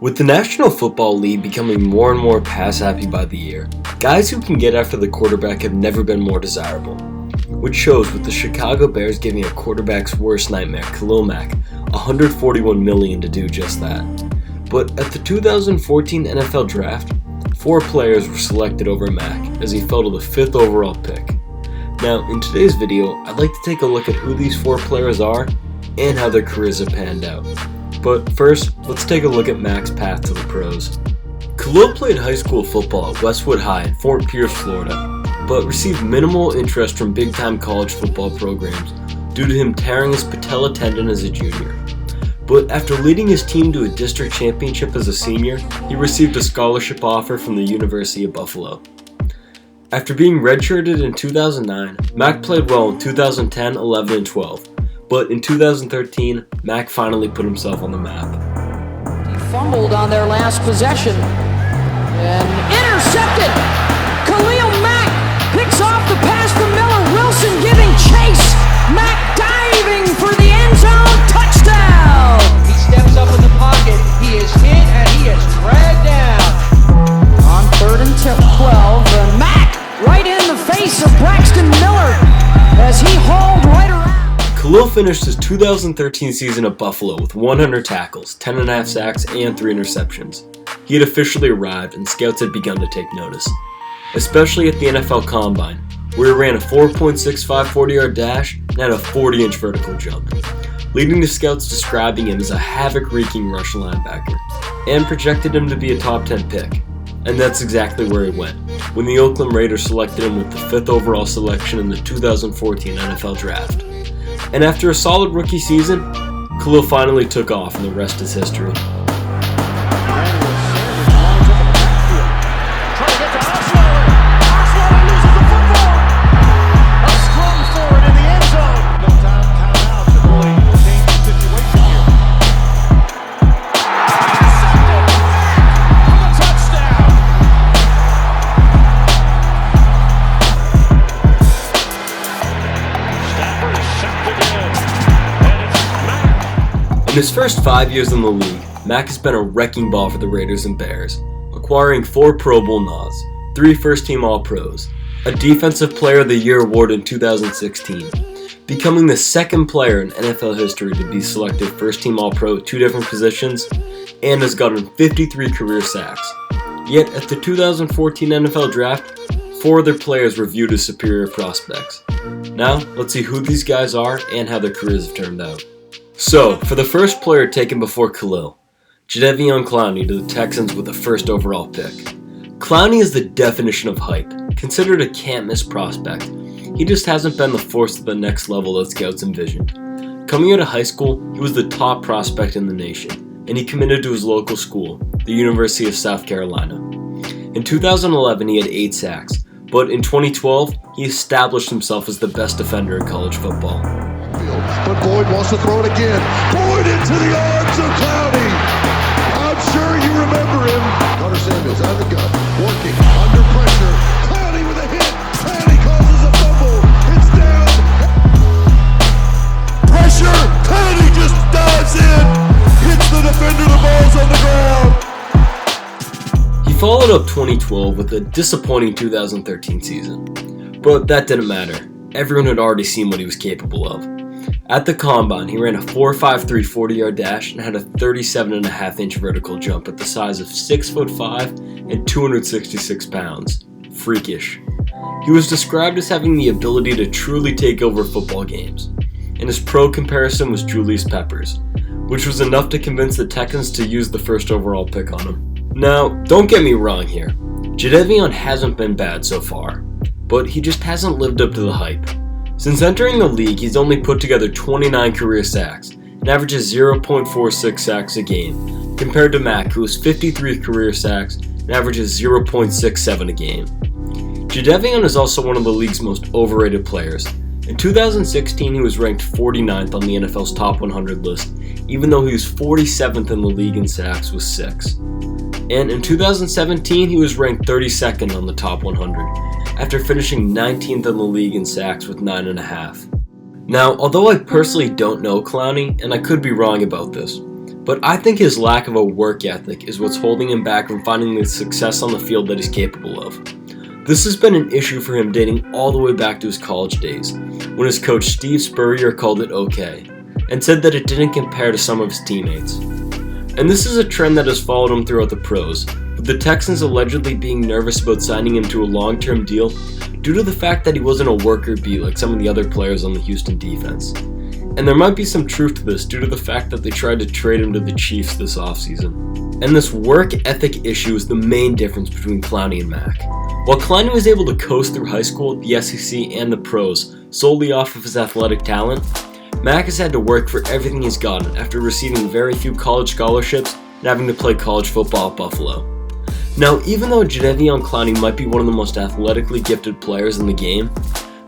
With the National Football League becoming more and more pass-happy by the year, guys who can get after the quarterback have never been more desirable, which shows with the Chicago Bears giving a quarterback's worst nightmare, Khalil Mack, $141 million to do just that. But at the 2014 NFL Draft, 4 players were selected over Mack as he fell to the 5th overall pick. Now, in today's video, I'd like to take a look at who these 4 players are and how their careers have panned out. But first, let's take a look at Mack's path to the pros. Khalil played high school football at Westwood High in Fort Pierce, Florida, but received minimal interest from big-time college football programs due to him tearing his patella tendon as a junior. But after leading his team to a district championship as a senior, he received a scholarship offer from the University of Buffalo. After being redshirted in 2009, Mack played well in 2010, 11, and 12. But in 2013, Mack finally put himself on the map. He fumbled on their last possession and intercepted. Khalil Mack picks off the pass from Miller. Wilson giving chase. Mack diving for the end zone. Touchdown! He steps up in the pocket. He is hit and he is dragged down. On 3rd and 12, and Mack right in the face of Braxton Miller as he hauled right around. Khalil finished his 2013 season at Buffalo with 100 tackles, 10.5 sacks, and 3 interceptions. He had officially arrived and scouts had begun to take notice, especially at the NFL Combine, where he ran a 4.65 40-yard dash and had a 40-inch vertical jump, leading to scouts describing him as a havoc-wreaking rush linebacker, and projected him to be a top 10 pick. And that's exactly where he went, when the Oakland Raiders selected him with the 5th overall selection in the 2014 NFL Draft. And after a solid rookie season, Khalil finally took off and the rest is history. In his first 5 years in the league, Mack has been a wrecking ball for the Raiders and Bears, acquiring 4 Pro Bowl nods, 3 first-team All-Pros, a Defensive Player of the Year award in 2016, becoming the 2nd player in NFL history to be selected first-team All-Pro at 2 different positions, and has gotten 53 career sacks. Yet at the 2014 NFL Draft, 4 other players were viewed as superior prospects. Now, let's see who these guys are and how their careers have turned out. So, for the first player taken before Khalil, Jadeveon Clowney to the Texans with the 1st overall pick. Clowney is the definition of hype, considered a can't-miss prospect. He just hasn't been the force at the next level that scouts envisioned. Coming out of high school, he was the top prospect in the nation, and he committed to his local school, the University of South Carolina. In 2011, he had 8 sacks, but in 2012, he established himself as the best defender in college football. But Boyd wants to throw it again. Boyd into the arms of Clowney. I'm sure you remember him. Hunter Samuels out of the gun, working under pressure. Clowney with a hit. Clowney causes a fumble. It's down. Pressure. Clowney just dives in. Hits the defender. The ball's on the ground. He followed up 2012 with a disappointing 2013 season, but that didn't matter. Everyone had already seen what he was capable of. At the Combine, he ran a 4.53 40-yard dash and had a 37.5-inch vertical jump at the size of 6'5" and 266 pounds. Freakish. He was described as having the ability to truly take over football games, and his pro comparison was Julius Peppers, which was enough to convince the Texans to use the 1st overall pick on him. Now, don't get me wrong here. Jadeveon hasn't been bad so far, but he just hasn't lived up to the hype. Since entering the league, he's only put together 29 career sacks and averages 0.46 sacks a game, compared to Mack, who has 53 career sacks and averages 0.67 a game. Jadeveon is also one of the league's most overrated players. In 2016, he was ranked 49th on the NFL's top 100 list, even though he was 47th in the league in sacks with 6. And in 2017, he was ranked 32nd on the top 100, after finishing 19th in the league in sacks with 9.5. Now, although I personally don't know Clowney, and I could be wrong about this, But I think his lack of a work ethic is what's holding him back from finding the success on the field that he's capable of. This has been an issue for him dating all the way back to his college days, when his coach Steve Spurrier called it okay, and said that it didn't compare to some of his teammates. And this is a trend that has followed him throughout the pros, with the Texans allegedly being nervous about signing him to a long-term deal due to the fact that he wasn't a worker bee like some of the other players on the Houston defense. And there might be some truth to this due to the fact that they tried to trade him to the Chiefs this offseason. And this work ethic issue is the main difference between Clowney and Mack. While Clowney was able to coast through high school, the SEC, and the pros solely off of his athletic talent, Mack has had to work for everything he's gotten after receiving very few college scholarships and having to play college football at Buffalo. Now, even though Jadeveon Clowney might be one of the most athletically gifted players in the game,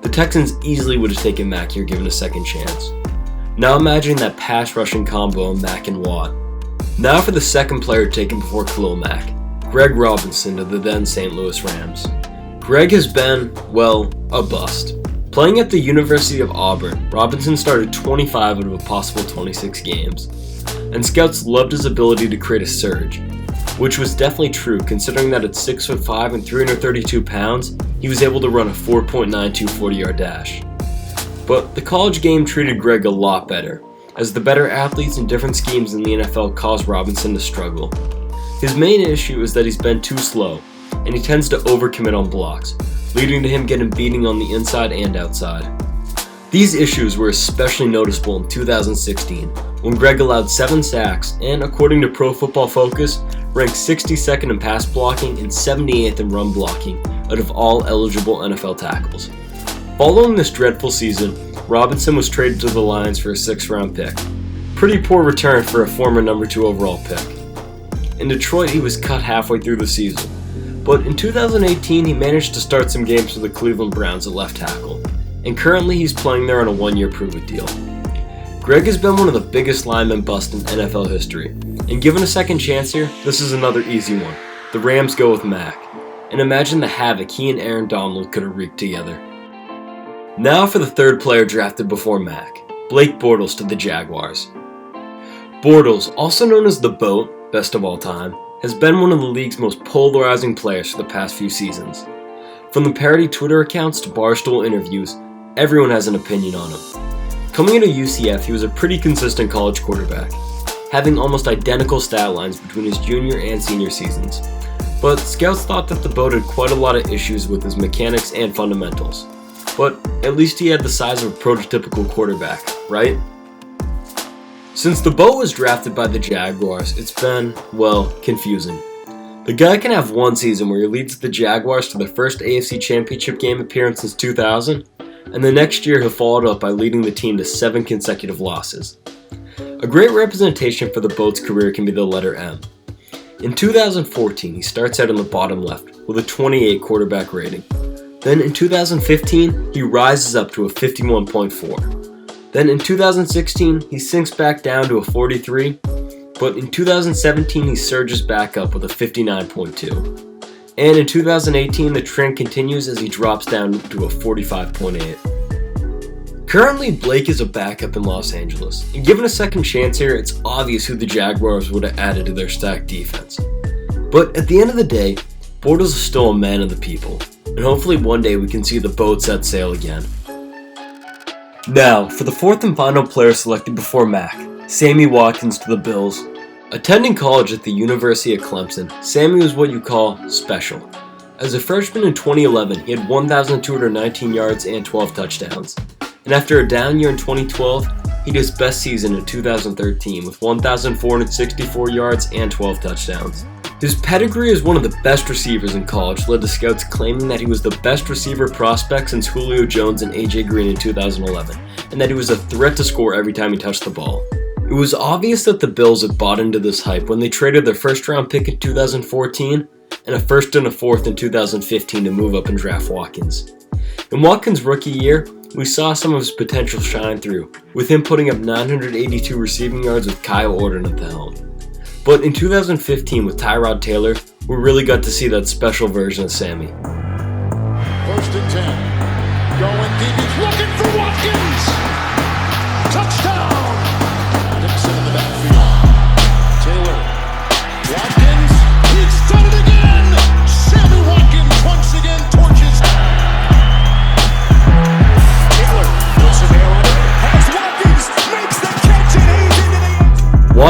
the Texans easily would have taken Mack here given a second chance. Now imagine that pass rushing combo of Mack and Watt. Now for the second player taken before Khalil Mack, Greg Robinson of the then St. Louis Rams. Greg has been, well, a bust. Playing at the University of Auburn, Robinson started 25 out of a possible 26 games, and scouts loved his ability to create a surge, which was definitely true considering that at 6'5" and 332 pounds, he was able to run a 4.92 40-yard dash. But the college game treated Greg a lot better, as the better athletes and different schemes in the NFL caused Robinson to struggle. His main issue is that he's been too slow, and he tends to overcommit on blocks, leading to him getting beating on the inside and outside. These issues were especially noticeable in 2016, when Greg allowed 7 sacks and, according to Pro Football Focus, ranked 62nd in pass blocking and 78th in run blocking out of all eligible NFL tackles. Following this dreadful season, Robinson was traded to the Lions for a 6th-round pick. Pretty poor return for a former number 2 overall pick. In Detroit, he was cut halfway through the season, but in 2018 he managed to start some games for the Cleveland Browns at left tackle, and currently he's playing there on a 1-year prove-it deal. Greg has been one of the biggest lineman busts in NFL history, and given a second chance here, this is another easy one. The Rams go with Mack, and imagine the havoc he and Aaron Donald could have wreaked together. Now for the third player drafted before Mack, Blake Bortles to the Jaguars. Bortles, also known as the BOAT, best of all time, has been one of the league's most polarizing players for the past few seasons. From the parody Twitter accounts to barstool interviews, everyone has an opinion on him. Coming into UCF, he was a pretty consistent college quarterback, having almost identical stat lines between his junior and senior seasons. But scouts thought that the BOAT had quite a lot of issues with his mechanics and fundamentals. But at least he had the size of a prototypical quarterback, right? Since the BOAT was drafted by the Jaguars, it's been, well, confusing. The guy can have one season where he leads the Jaguars to their first AFC Championship game appearance since 2000, and the next year he'll follow it up by leading the team to 7 consecutive losses. A great representation for the BOAT's career can be the letter M. In 2014, he starts out in the bottom left with a 28 quarterback rating. Then in 2015, he rises up to a 51.4. Then in 2016, he sinks back down to a 43, but in 2017, he surges back up with a 59.2. And in 2018, the trend continues as he drops down to a 45.8. Currently, Blake is a backup in Los Angeles, and given a second chance here, it's obvious who the Jaguars would have added to their stacked defense. But at the end of the day, Bortles is still a man of the people, and hopefully one day we can see the BOAT set sail again. Now, for the fourth and final player selected before Mack, Sammy Watkins to the Bills. Attending college at the University of Clemson, Sammy was what you call special. As a freshman in 2011, he had 1,219 yards and 12 touchdowns. And after a down year in 2012, he had his best season in 2013 with 1,464 yards and 12 touchdowns. His pedigree as one of the best receivers in college led to scouts claiming that he was the best receiver prospect since Julio Jones and AJ Green in 2011, and that he was a threat to score every time he touched the ball. It was obvious that the Bills had bought into this hype when they traded their first-round pick in 2014 and a first and a fourth in 2015 to move up and draft Watkins. In Watkins' rookie year, we saw some of his potential shine through, with him putting up 982 receiving yards with Kyle Orton at the helm. But in 2015 with Tyrod Taylor, we really got to see that special version of Sammy. 1st and 10. Going deep. He's looking for Watkins. Touchdown. Dixon in the backfield.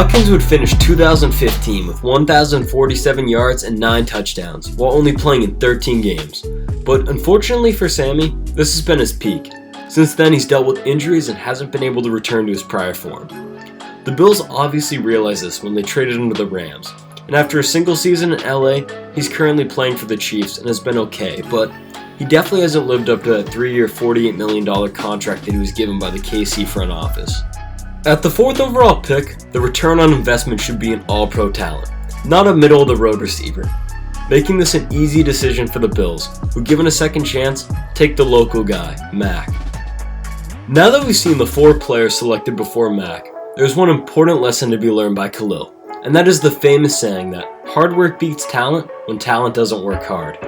Watkins would finish 2015 with 1,047 yards and 9 touchdowns, while only playing in 13 games. But unfortunately for Sammy, this has been his peak. Since then, he's dealt with injuries and hasn't been able to return to his prior form. The Bills obviously realized this when they traded him to the Rams, and after a single season in LA, he's currently playing for the Chiefs and has been okay, but he definitely hasn't lived up to that 3-year, $48 million contract that he was given by the KC front office. At the 4th overall pick, the return on investment should be an all-pro talent, not a middle-of-the-road receiver, making this an easy decision for the Bills, who, given a second chance, take the local guy, Mack. Now that we've seen the 4 players selected before Mack, there's one important lesson to be learned by Khalil, and that is the famous saying that hard work beats talent when talent doesn't work hard.